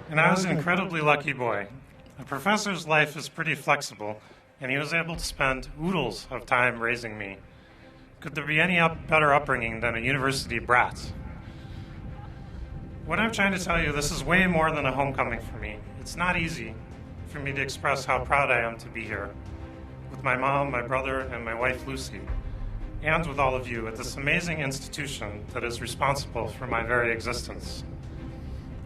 And I was an incredibly lucky boy. A professor's life is pretty flexible, and he was able to spend oodles of time raising me. Could there be any better upbringing than a university brat? What I'm trying to tell you, this is way more than a homecoming for me. It's not easy for me to express how proud I am to be here with my mom, my brother, and my wife Lucy, and with all of you at this amazing institution that is responsible for my very existence.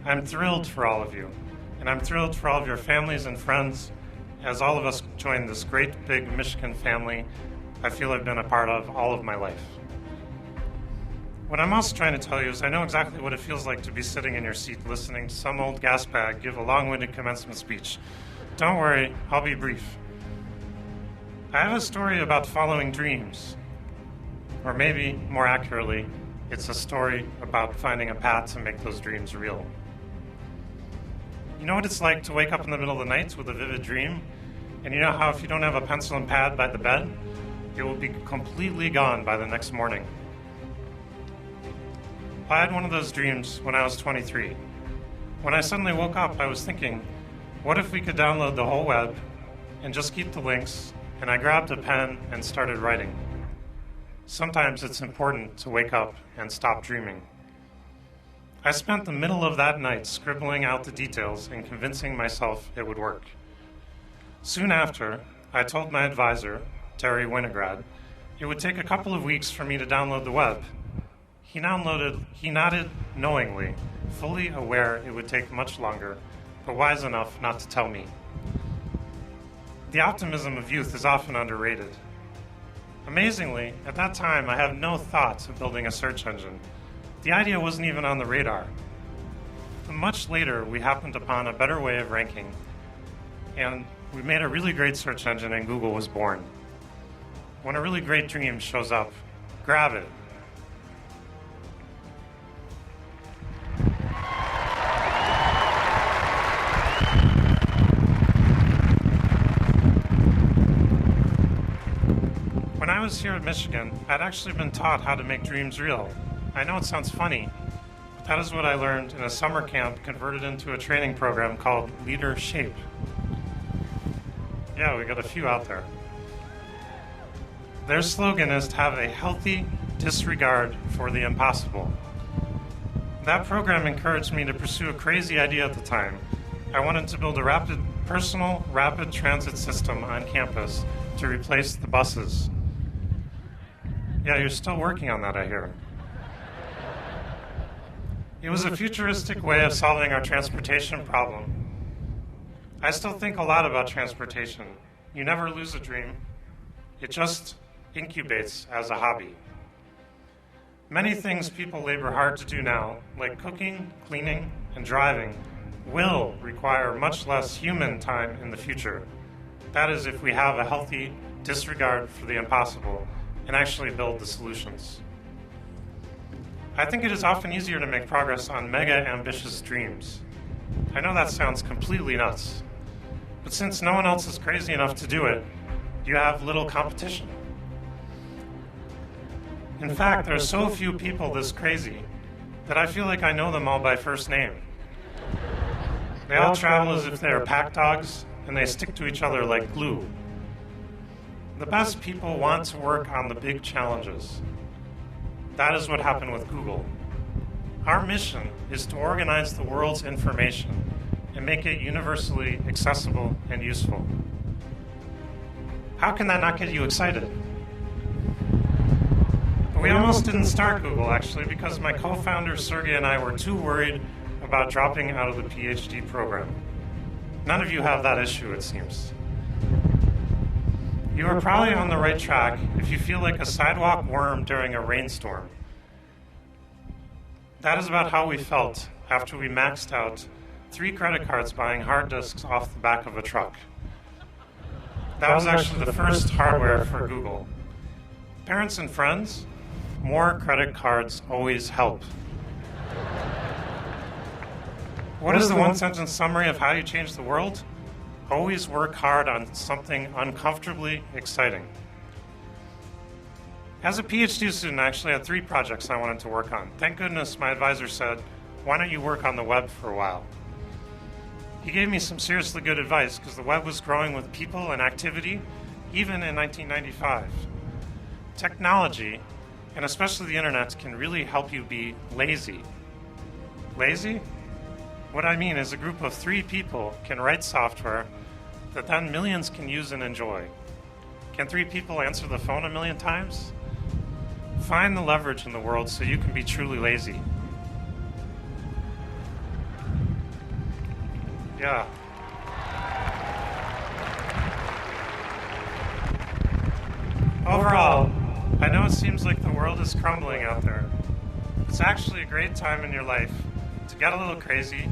I'm thrilled for all of you, and I'm thrilled for all of your families and friends as all of us join this great big Michigan family I feel I've been a part of all of my life. What I'm also trying to tell you is I know exactly what it feels like to be sitting in your seat listening to some old gas bag give a long-winded commencement speech. Don't worry, I'll be brief. I have a story about following dreams, or maybe, more accurately, it's a story about finding a path to make those dreams real. You know what it's like to wake up in the middle of the night with a vivid dream? And you know how if you don't have a pencil and pad by the bed, it will be completely gone by the next morning. I had one of those dreams when I was 23. When I suddenly woke up, I was thinking, what if we could download the whole web and just keep the links? And I grabbed a pen and started writing. Sometimes it's important to wake up and stop dreaming. I spent the middle of that night scribbling out the details and convincing myself it would work. Soon after, I told my advisor, Terry Winograd, it would take a couple of weeks for me to download the web. He nodded knowingly, fully aware it would take much longer, but wise enough not to tell me. The optimism of youth is often underrated. Amazingly, at that time, I had no thoughts of building a search engine. The idea wasn't even on the radar. But much later, we happened upon a better way of ranking, and we made a really great search engine, and Google was born. When a really great dream shows up, grab it. When I was here at Michigan, I'd actually been taught how to make dreams real. I know it sounds funny, but that is what I learned in a summer camp converted into a training program called Leader Shape. Yeah, we got a few out there. Their slogan is to have a healthy disregard for the impossible. That program encouraged me to pursue a crazy idea at the time. I wanted to build a personal rapid transit system on campus to replace the buses. Yeah, you're still working on that, I hear. It was a futuristic way of solving our transportation problem. I still think a lot about transportation. You never lose a dream. It just incubates as a hobby. Many things people labor hard to do now, like cooking, cleaning, and driving, will require much less human time in the future. That is, if we have a healthy disregard for the impossible and actually build the solutions. I think it is often easier to make progress on mega ambitious dreams. I know that sounds completely nuts, but since no one else is crazy enough to do it, you have little competition. In fact, there are so few people this crazy that I feel like I know them all by first name. They all travel as if they are pack dogs, and they stick to each other like glue. The best people want to work on the big challenges. That is what happened with Google. Our mission is to organize the world's information and make it universally accessible and useful. How can that not get you excited? But we almost didn't start Google, actually, because my co-founder Sergey and I were too worried about dropping out of the PhD program. None of you have that issue, it seems. You are probably on the right track if you feel like a sidewalk worm during a rainstorm. That is about how we felt after we maxed out 3 credit cards buying hard disks off the back of a truck. That was actually the first hardware for Google. Parents and friends, more credit cards always help. What is the one-sentence summary of how you change the world? Always work hard on something uncomfortably exciting. As a PhD student, I actually had 3 projects I wanted to work on. Thank goodness my advisor said, why don't you work on the web for a while? He gave me some seriously good advice because the web was growing with people and activity even in 1995. Technology, and especially the internet, can really help you be lazy. Lazy? What I mean is a group of 3 people can write software that then millions can use and enjoy. Can 3 people answer the phone a million times? Find the leverage in the world so you can be truly lazy. Yeah. Overall, I know it seems like the world is crumbling out there. It's actually a great time in your life to get a little crazy,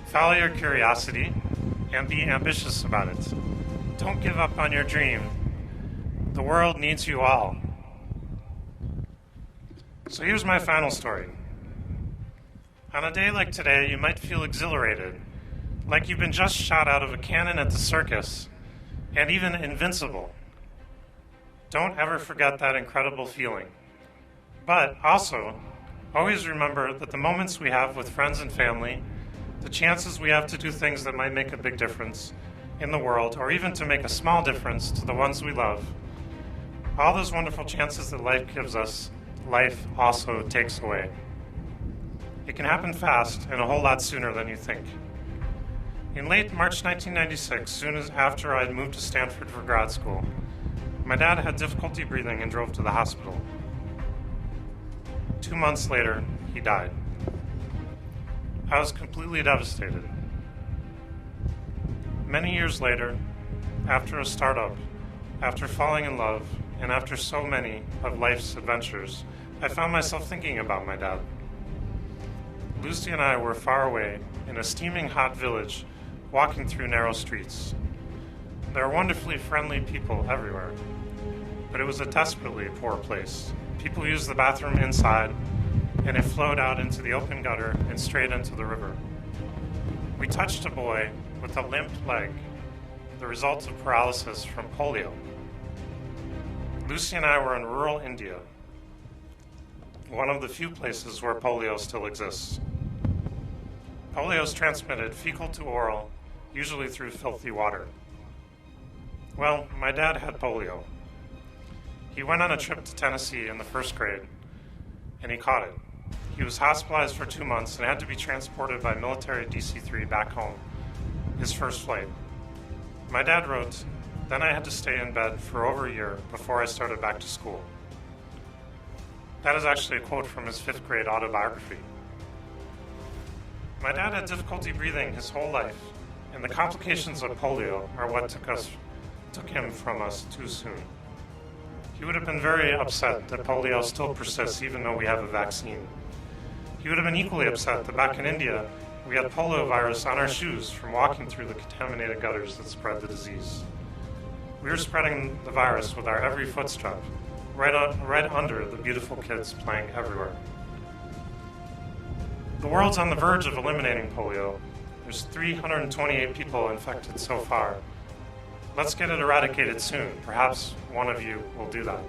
follow your curiosity, and be ambitious about it. Don't give up on your dream. The world needs you all. So here's my final story. On a day like today, you might feel exhilarated, like you've been just shot out of a cannon at the circus, and even invincible. Don't ever forget that incredible feeling. But also, always remember that the moments we have with friends and family, the chances we have to do things that might make a big difference in the world, or even to make a small difference to the ones we love, all those wonderful chances that life gives us, life also takes away. It can happen fast and a whole lot sooner than you think. In late March 1996, soon as after I had moved to Stanford for grad school, my dad had difficulty breathing and drove to the hospital. 2 months later, he died. I was completely devastated. Many years later, after a startup, after falling in love, and after so many of life's adventures, I found myself thinking about my dad. Lucy and I were far away in a steaming hot village, walking through narrow streets. There were wonderfully friendly people everywhere, but it was a desperately poor place. People used the bathroom inside, and it flowed out into the open gutter and straight into the river. We touched a boy with a limp leg, the result of paralysis from polio. Lucy and I were in rural India, one of the few places where polio still exists. Polio is transmitted fecal to oral, usually through filthy water. Well, my dad had polio. He went on a trip to Tennessee in the 1st grade, and he caught it. He was hospitalized for 2 months and had to be transported by military DC-3 back home, his first flight. My dad wrote, "Then I had to stay in bed for over a year before I started back to school." That is actually a quote from his 5th grade autobiography. My dad had difficulty breathing his whole life, and the complications of polio are what took him from us too soon. He would have been very upset that polio still persists even though we have a vaccine. He would have been equally upset that back in India, we had polio virus on our shoes from walking through the contaminated gutters that spread the disease. We were spreading the virus with our every footstep, right under the beautiful kids playing everywhere. The world's on the verge of eliminating polio. There's 328 people infected so far. Let's get it eradicated soon. Perhaps one of you will do that.